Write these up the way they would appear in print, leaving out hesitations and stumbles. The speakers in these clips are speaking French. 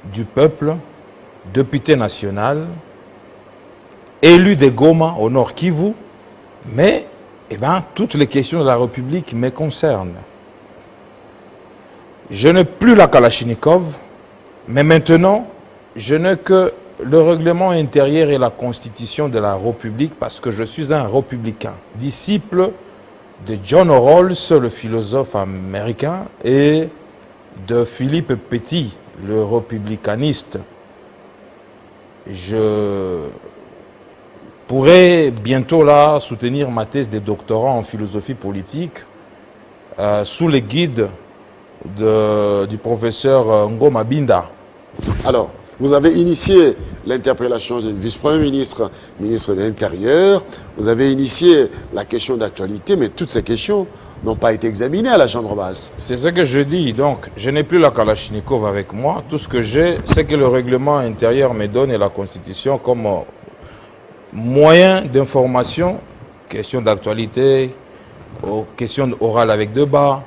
du peuple, député national, élu de Goma au Nord Kivu, mais toutes les questions de la République me concernent. Je n'ai plus la Kalachnikov, mais maintenant, je n'ai que le règlement intérieur et la constitution de la République parce que je suis un républicain, disciple de John Rawls, le philosophe américain, et de Philippe Petit, le républicaniste. Je pourrais bientôt là soutenir ma thèse de doctorat en philosophie politique sous les guides du professeur Ngoma Binda. Alors, vous avez initié l'interpellation du vice-premier ministre, ministre de l'Intérieur. Vous avez initié la question d'actualité, mais toutes ces questions n'ont pas été examinées à la Chambre basse. C'est ce que je dis. Donc, je n'ai plus la Kalachnikov avec moi. Tout ce que j'ai, c'est que le règlement intérieur me donne et la Constitution comme moyen d'information, questions d'actualité, questions orales avec débat,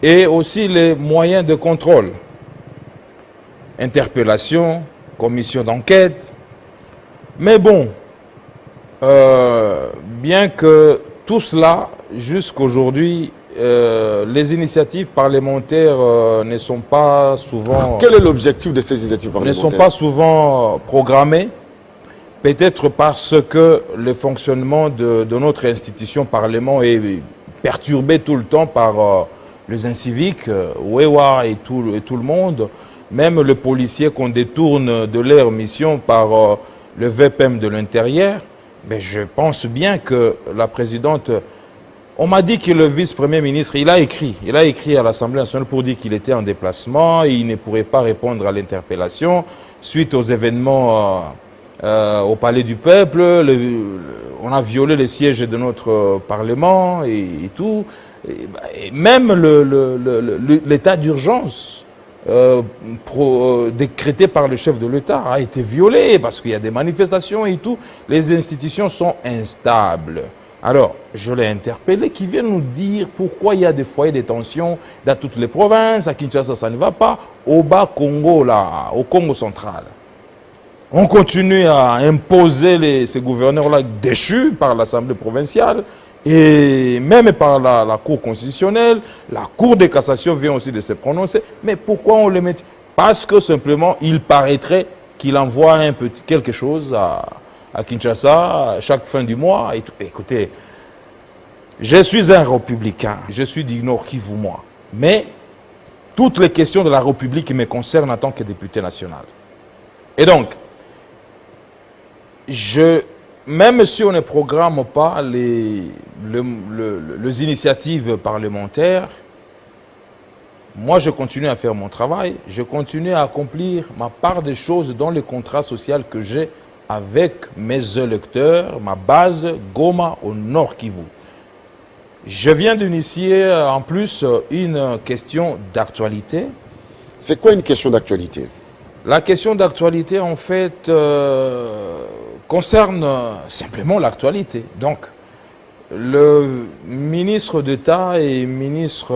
et aussi les moyens de contrôle. Interpellation, commission d'enquête. Mais bon, bien que tout cela, jusqu'aujourd'hui, les initiatives parlementaires ne sont pas souvent... Quel est l'objectif de ces initiatives parlementaires? Ne sont pas souvent programmées, peut-être parce que le fonctionnement de notre institution Parlement est perturbé tout le temps par les inciviques, Wewa et tout le monde. Même les policiers qu'on détourne de leur mission par le VPM de l'Intérieur, mais je pense bien que la présidente... On m'a dit que le vice-premier ministre, il a écrit à l'Assemblée nationale pour dire qu'il était en déplacement et il ne pourrait pas répondre à l'interpellation suite aux événements au Palais du Peuple. On a violé les sièges de notre Parlement et tout. Et même l'état d'urgence décrété par le chef de l'État a été violé parce qu'il y a des manifestations et tout. Les institutions sont instables. Alors, je l'ai interpellé, qui vient nous dire pourquoi il y a des foyers de tension dans toutes les provinces. À Kinshasa, ça ne va pas. Au bas Congo, là, au Congo central. On continue à imposer ces gouverneurs-là déchus par l'Assemblée provinciale et même par la Cour constitutionnelle. La Cour de cassation vient aussi de se prononcer. Mais pourquoi on les met? Parce que simplement, il paraîtrait qu'il envoie quelque chose à Kinshasa chaque fin du mois. Et tout. Écoutez, je suis un républicain, je suis du Nord Kivu, moi. Mais toutes les questions de la République me concernent en tant que député national. Et donc, même si on ne programme pas les initiatives parlementaires, moi je continue à faire mon travail, je continue à accomplir ma part des choses dans le contrat social que j'ai avec mes électeurs, ma base Goma au Nord Kivu. Je viens d'initier en plus une question d'actualité. C'est quoi une question d'actualité? La question d'actualité, en fait, concerne simplement l'actualité. Donc, le ministre d'État et ministre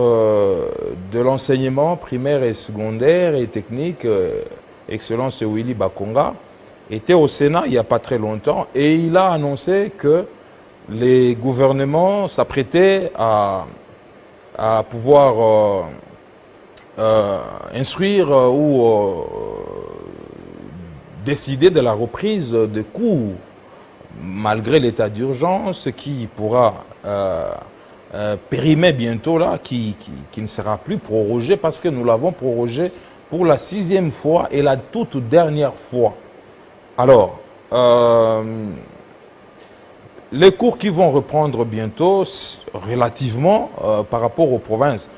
de l'enseignement primaire et secondaire et technique, Excellence Willy Bakonga, était au Sénat il n'y a pas très longtemps et il a annoncé que les gouvernements s'apprêtaient à pouvoir instruire ou décider de la reprise des cours malgré l'état d'urgence qui pourra périmer bientôt là, qui ne sera plus prorogé parce que nous l'avons prorogé pour la 6e fois et la toute dernière fois. Alors, les cours qui vont reprendre bientôt, relativement par rapport aux provinces,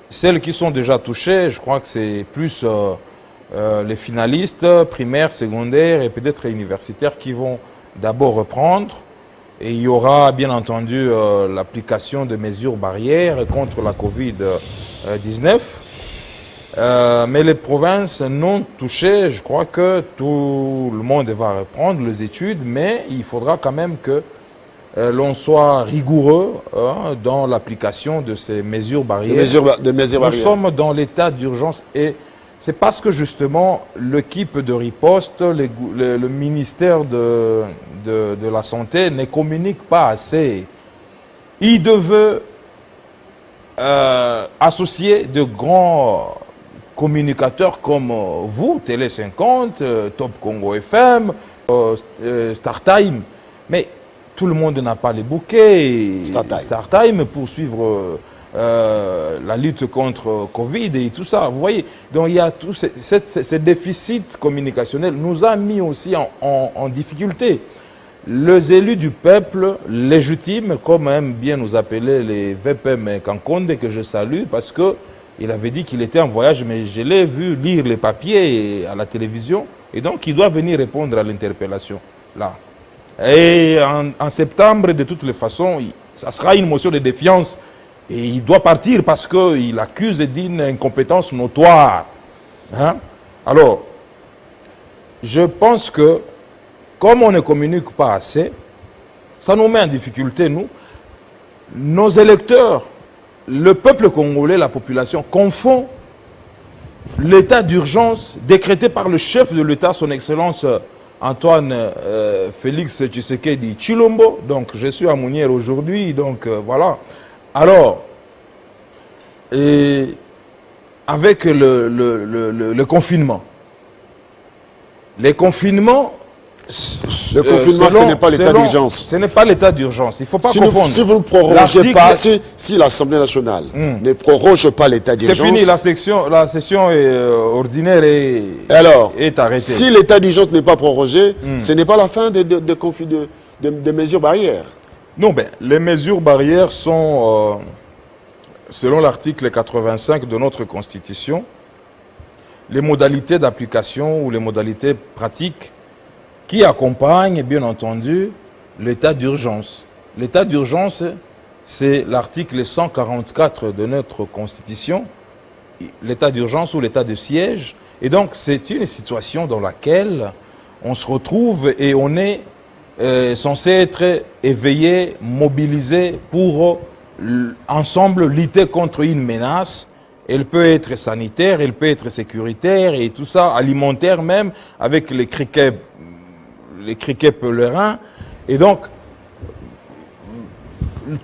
celles qui sont déjà touchées, je crois que c'est plus les finalistes primaires, secondaires et peut-être universitaires qui vont d'abord reprendre. Et il y aura bien entendu l'application de mesures barrières contre la Covid-19. Mais les provinces non touchées, je crois que tout le monde va reprendre les études, mais il faudra quand même que l'on soit rigoureux dans l'application de ces mesures barrières. Nous sommes dans l'état d'urgence et c'est parce que justement l'équipe de riposte, le ministère de la Santé ne communique pas assez. Il devait associer de grands communicateurs comme vous, Télé 50, Top Congo FM, StarTime, mais tout le monde n'a pas les bouquets. StarTime pour suivre la lutte contre Covid et tout ça. Vous voyez, donc il y a tout ce déficit communicationnel nous a mis aussi en difficulté. Les élus du peuple légitimes, comme aiment bien nous appeler les VPM Kankonde, que je salue, parce que il avait dit qu'il était en voyage, mais je l'ai vu lire les papiers à la télévision, et donc il doit venir répondre à l'interpellation, là. Et en septembre, de toutes les façons, ça sera une motion de défiance, et il doit partir parce qu'il accuse d'une incompétence notoire. Hein? Alors, je pense que, comme on ne communique pas assez, ça nous met en difficulté, nous. Nos électeurs, le peuple congolais, la population, confond l'état d'urgence décrété par le chef de l'État, son Excellence Antoine Félix Tshisekedi Tshilombo. Donc, je suis à Mounière aujourd'hui, donc voilà. Alors, avec le confinement. Les confinements... Le confinement, ce n'est pas l'état d'urgence. Ce n'est pas l'état d'urgence. Il ne faut pas confondre. Si vous ne prorogez pas, si l'Assemblée nationale ne proroge pas l'état d'urgence... C'est fini, la session ordinaire est arrêtée. Si l'état d'urgence n'est pas prorogé, ce n'est pas la fin des mesures barrières. Non, ben, les mesures barrières sont, selon l'article 85 de notre Constitution, les modalités d'application ou les modalités pratiques qui accompagne, bien entendu, l'état d'urgence. L'état d'urgence, c'est l'article 144 de notre Constitution, l'état d'urgence ou l'état de siège. Et donc, c'est une situation dans laquelle on se retrouve et on est censé être éveillé, mobilisé pour ensemble lutter contre une menace. Elle peut être sanitaire, elle peut être sécuritaire et tout ça, alimentaire même, avec les criquets pèlerins. Et donc,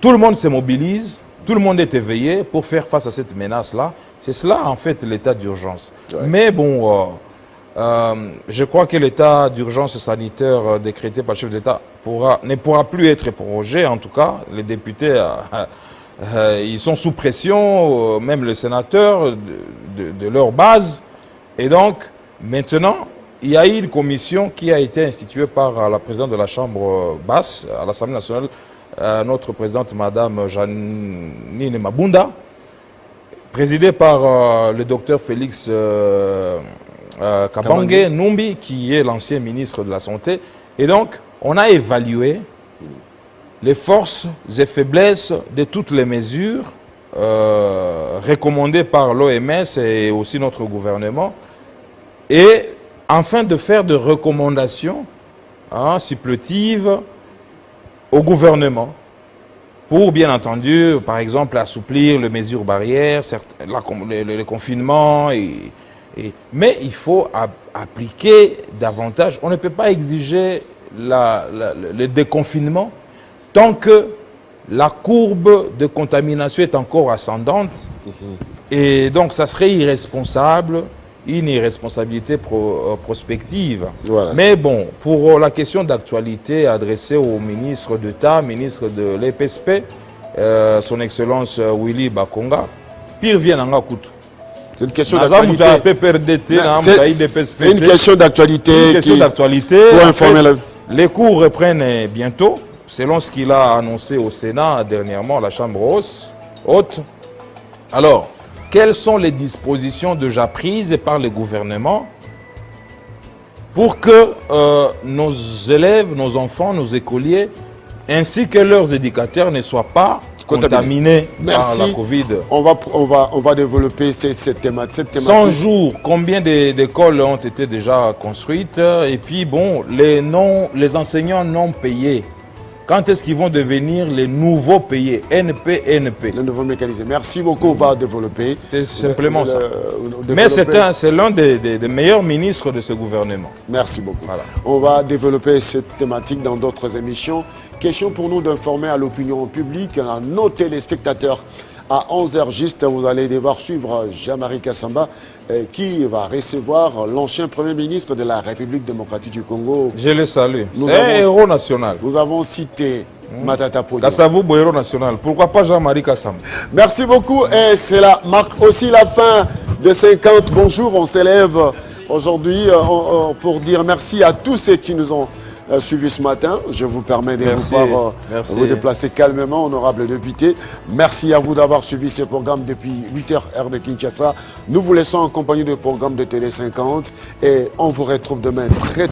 tout le monde se mobilise, tout le monde est éveillé pour faire face à cette menace-là. C'est cela, en fait, l'état d'urgence. Ouais. Mais bon, je crois que l'état d'urgence sanitaire décrété par le chef d'État ne pourra plus être prorogé. En tout cas, les députés, ils sont sous pression, même les sénateurs de leur base. Et donc, maintenant, il y a eu une commission qui a été instituée par la présidente de la Chambre basse à l'Assemblée nationale, notre présidente, Madame Janine Mabunda, présidée par le docteur Félix Kabange Numbi, qui est l'ancien ministre de la Santé. Et donc, on a évalué les forces et faiblesses de toutes les mesures recommandées par l'OMS et aussi notre gouvernement. Et afin de faire des recommandations suppletives au gouvernement pour, bien entendu, par exemple, assouplir les mesures barrières, le confinement. Mais il faut appliquer davantage. On ne peut pas exiger le déconfinement tant que la courbe de contamination est encore ascendante. Et donc, ça serait irresponsable, une irresponsabilité prospective. Voilà. Mais bon, pour la question d'actualité adressée au ministre d'État, ministre de l'EPSP, son Excellence Willy Bakonga, pire vient en Kutu. C'est une question d'actualité. C'est une question d'actualité. Pour informer les cours reprennent bientôt, selon ce qu'il a annoncé au Sénat dernièrement, à la Chambre haute. Alors, quelles sont les dispositions déjà prises par le gouvernement pour que nos élèves, nos enfants, nos écoliers, ainsi que leurs éducateurs ne soient pas contaminés par la Covid? On va développer cette thématique. 100 jours, combien d'écoles ont été déjà construites? Et puis, bon, les enseignants non payés. Quand est-ce qu'ils vont devenir les nouveaux payés, NP? Le nouveau mécanisme. Merci beaucoup, on va développer. C'est simplement ça. développer. Mais c'est l'un des meilleurs ministres de ce gouvernement. Merci beaucoup. Voilà. On va développer cette thématique dans d'autres émissions. Question pour nous d'informer à l'opinion publique, à nos téléspectateurs. À 11h juste, vous allez devoir suivre Jean-Marie Kassamba qui va recevoir l'ancien Premier ministre de la République démocratique du Congo. Je le salue. C'est un héros national. Nous avons cité Matata Ponyo. Kassavou, héros national. Pourquoi pas Jean-Marie Kassamba? Merci beaucoup et cela marque aussi la fin de 50 Bonjour. On s'élève aujourd'hui pour dire merci à tous ceux qui nous ont suivi ce matin. Je vous permets de vous déplacer calmement, honorable député. Merci à vous d'avoir suivi ce programme depuis 8h heure de Kinshasa. Nous vous laissons en compagnie du programme de Télé 50 et on vous retrouve demain très